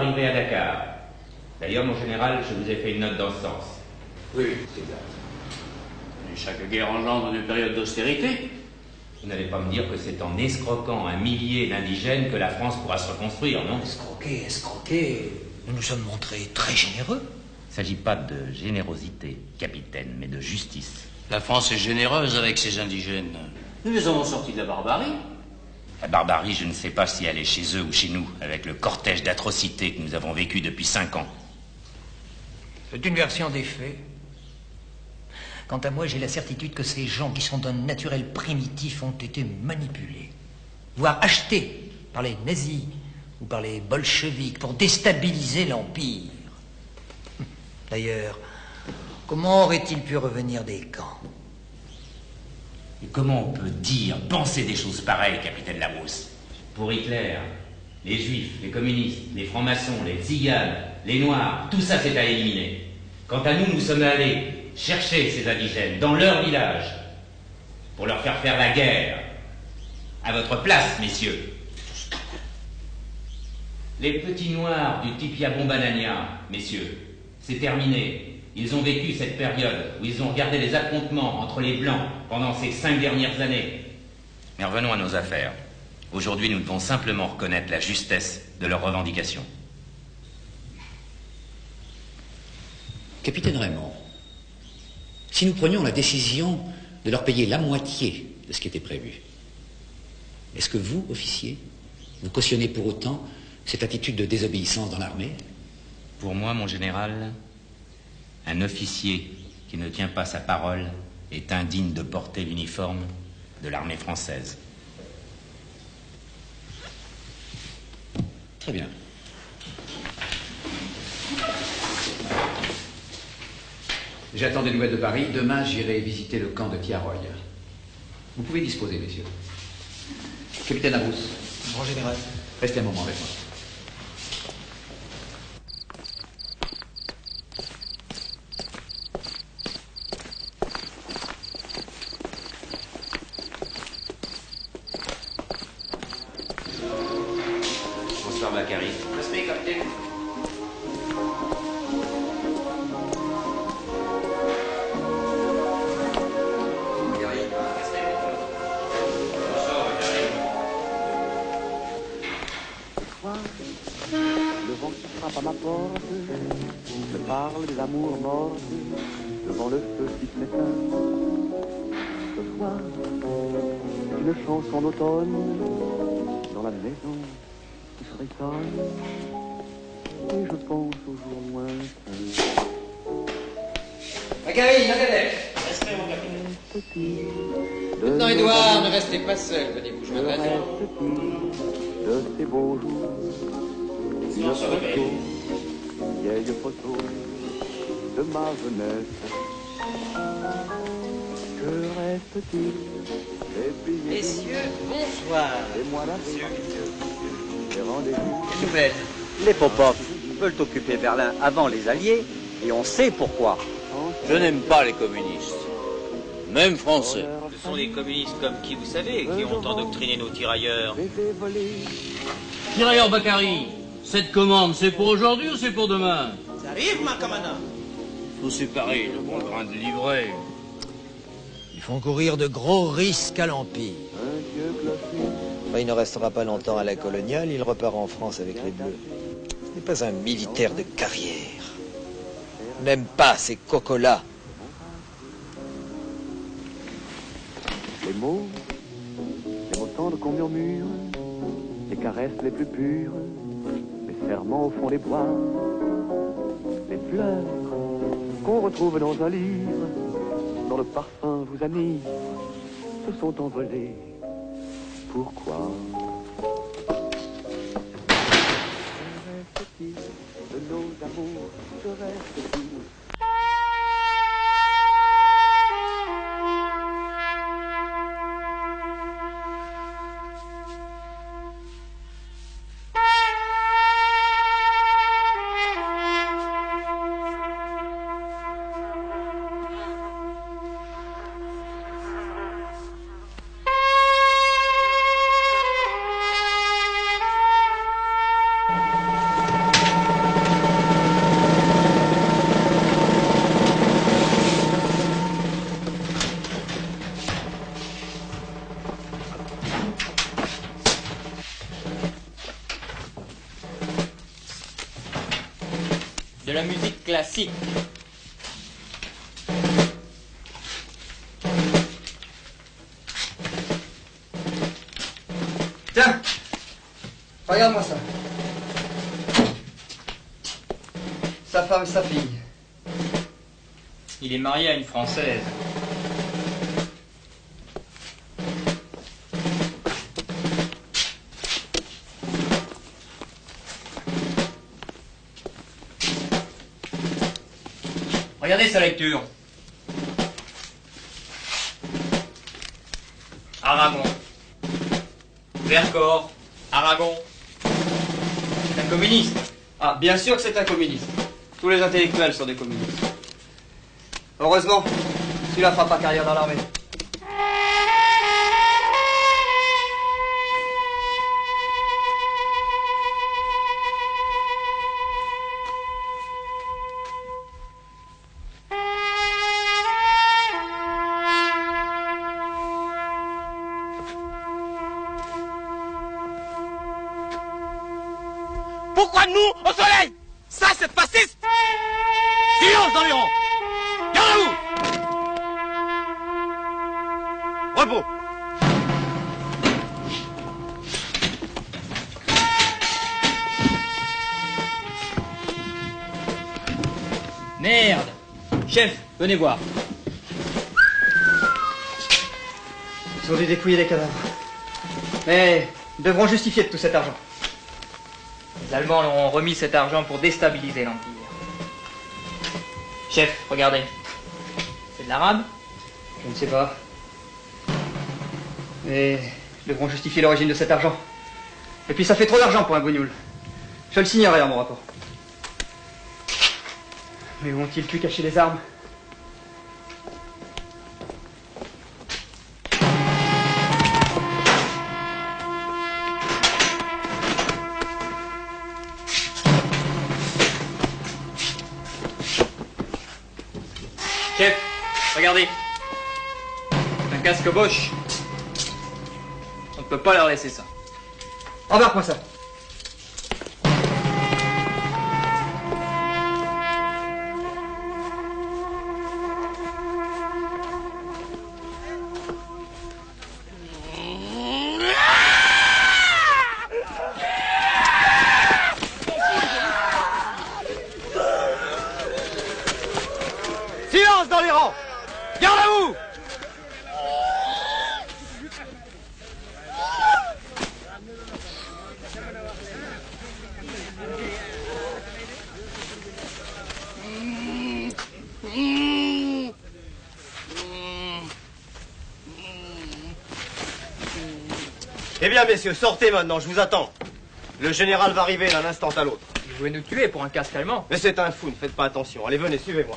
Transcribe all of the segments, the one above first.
Arrivé à Dakar. D'ailleurs, mon général, je vous ai fait une note dans ce sens. Oui, c'est exact. Et chaque guerre engendre une période d'austérité. Vous n'allez pas me dire que c'est en escroquant un millier d'indigènes que la France pourra se reconstruire, non? Escroquer. Nous nous sommes montrés très généreux. Il ne s'agit pas de générosité, capitaine, mais de justice. La France est généreuse avec ses indigènes. Nous les avons sortis de la barbarie. La barbarie, je ne sais pas si elle est chez eux ou chez nous, avec le cortège d'atrocités que nous avons vécu depuis 5 ans. C'est une version des faits. Quant à moi, j'ai la certitude que ces gens qui sont d'un naturel primitif ont été manipulés, voire achetés par les nazis ou par les bolcheviks pour déstabiliser l'Empire. D'ailleurs, comment auraient-ils pu revenir des camps? Et comment on peut dire, penser des choses pareilles, capitaine Labrousse? Pour Hitler, les juifs, les communistes, les francs-maçons, les tziganes, les noirs, tout ça c'est à éliminer. Quant à nous, nous sommes allés chercher ces indigènes dans leur village pour leur faire la guerre. À votre place, messieurs. Les petits noirs du Tipia Bombanania, messieurs, c'est terminé. Ils ont vécu cette période où ils ont regardé les affrontements entre les Blancs pendant ces 5 dernières années. Mais revenons à nos affaires. Aujourd'hui, nous devons simplement reconnaître la justesse de leurs revendications. Capitaine Raymond, si nous prenions la décision de leur payer la moitié de ce qui était prévu, est-ce que vous, officier, vous cautionnez pour autant cette attitude de désobéissance dans l'armée? Pour moi, mon général, un officier qui ne tient pas sa parole est indigne de porter l'uniforme de l'armée française. Très bien. J'attends des nouvelles de Paris. Demain, j'irai visiter le camp de Tiaroy. Vous pouvez disposer, messieurs. Capitaine Labrousse. Mon général. Restez un moment avec moi. Bonsoir, Macquarie. Respect, capitaine. Le vent qui frappe à ma porte me parle des amours mortes devant le feu qui s'éteint. Ce soir, une chanson d'automne dans la maison qui frissonne et je pense aux jours lointains. Macquarie, Nadège. Respect, mon capitaine. Lieutenant Édouard, ne restez pas seul. Venez vous joindre à nous. Reste-t-il de ces beaux jours? Une se réveille. photo, une vieille photo de ma jeunesse. Que reste-t-il des billets Messieurs, bonsoir. des mois d'avril, des rendez-vous? Quelle nouvelle? Les Popov veulent occuper Berlin avant les Alliés et on sait pourquoi. Je n'aime pas les communistes. Même français. Ce sont les communistes comme qui, vous savez, qui ont endoctriné nos tirailleurs. Baiser volé, Tirailleur Bakary, cette commande, c'est pour aujourd'hui ou c'est pour demain? Ça arrive, ma camana? Faut séparer le bon grain de livret. Ils font courir de gros risques à l'Empire. un vieux clocher, Il ne restera pas longtemps à la coloniale, il repart en France avec les Bleus. Ce n'est pas un militaire de carrière. Il n'aime pas ces cocos-là. les mots tendres qu'on murmure, les caresses les plus pures, les serments au fond des bois, les fleurs qu'on retrouve dans un livre, dont le parfum vous anime, se sont envolés. Pourquoi? Que reste-t-il de nos amours? Que reste-t-il? De la musique classique. Tiens, regarde-moi ça. Sa femme, sa fille. Il est marié à une Française. Regardez sa lecture. Aragon. Vercors. Aragon. C'est un communiste. Ah, bien sûr que c'est un communiste. Tous les intellectuels sont des communistes. Heureusement, celui-là fera pas carrière dans l'armée. Pourquoi nous au soleil? Ça, c'est fasciste. Silence dans les rangs. Gardez-vous. Repos. Merde. Chef, venez voir. Ils ont dû dépouiller les cadavres. Mais ils devront justifier de tout cet argent. Les Allemands leur ont remis cet argent pour déstabiliser l'Empire. Chef, regardez. C'est de l'arabe? Je ne sais pas. Mais ils devront justifier l'origine de cet argent. Et puis ça fait trop d'argent pour un bougnoul. Je le signerai dans mon rapport. Mais où ont-ils pu cacher les armes? Chef, regardez. Un casque Bosch. On ne peut pas leur laisser ça. Embarque-moi ça. Silence dans les rangs. Gardez-vous. Eh bien, messieurs, sortez maintenant, je vous attends. Le général va arriver d'un instant à l'autre. Vous voulez nous tuer pour un casque allemand? Mais c'est un fou, ne faites pas attention. Allez, venez, suivez-moi.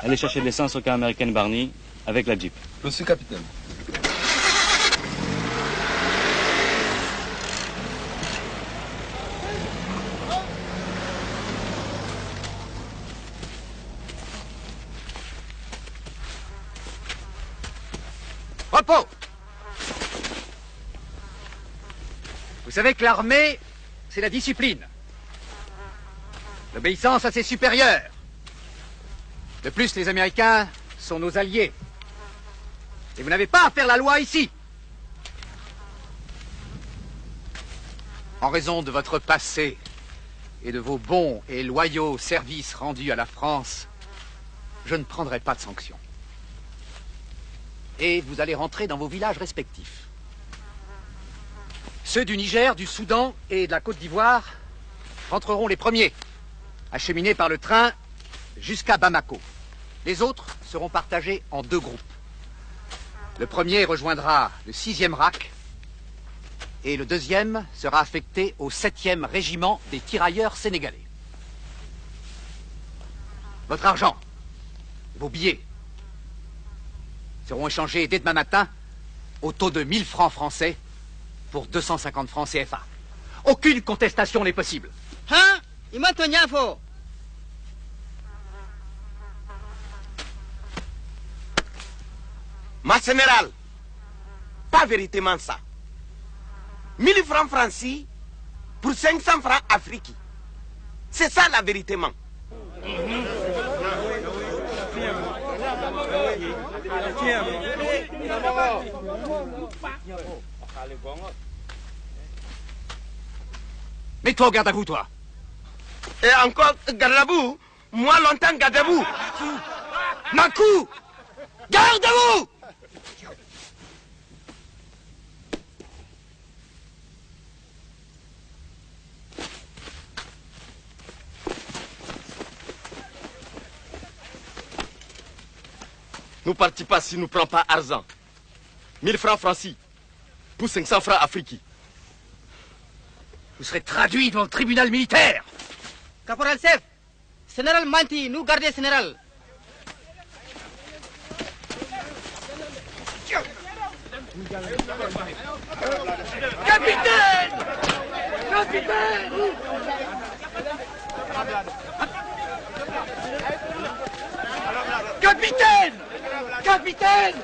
Allez chercher de l'essence au camp américain Barney avec la Jeep. Monsieur capitaine. Repos. Vous savez que l'armée, c'est la discipline. L'obéissance à ses supérieurs. De plus, les Américains sont nos alliés. Et vous n'avez pas à faire la loi ici. En raison de votre passé et de vos bons et loyaux services rendus à la France, je ne prendrai pas de sanctions. Et vous allez rentrer dans vos villages respectifs. Ceux du Niger, du Soudan et de la Côte d'Ivoire rentreront les premiers, acheminés par le train jusqu'à Bamako. Les autres seront partagés en deux groupes. Le premier rejoindra le 6e RAC et le deuxième sera affecté au 7e régiment des tirailleurs sénégalais. Votre argent, vos billets, seront échangés dès demain matin au taux de 1000 francs français pour 250 francs CFA. Aucune contestation n'est possible. Hein? Imatonyafo. Ma général, pas véritablement ça. 1000 francs francis pour 500 francs africains. C'est ça la vérité. Mets-toi au garde à vous, toi. Et encore, garde à vous. Moi, longtemps, garde à vous. Makou, garde à vous. Nous ne partons pas si nous ne prenons pas argent. 1000 francs francis pour 500 francs africains. Vous serez traduit devant le tribunal militaire. Caporal chef, général Manti, nous gardez général. Capitaine! Capitaine! Capitaine! Capitaine!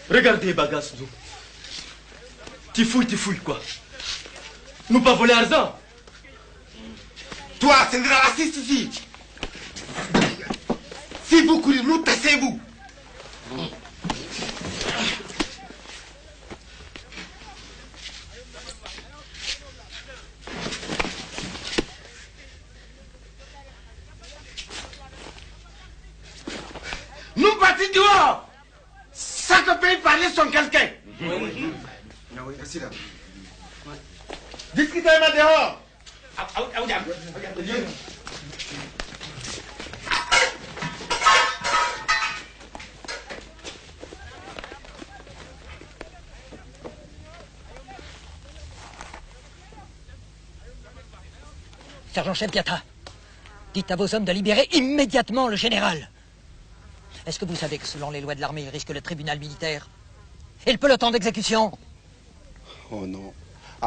Regardez, bagasse, nous. Tu fouilles, quoi. Nous pas voler argent. Toi, c'est de la raciste ici. Si vous courez, nous, tassez-vous. Nous partons dehors. Chaque pays parler son quelqu'un. Oui, restez là. Discutez moi dehors. Sergent-chef Piatra, dites à vos hommes de libérer immédiatement le général. Est-ce que vous savez que selon les lois de l'armée, il risque le tribunal militaire et le peloton d'exécution? Oh non.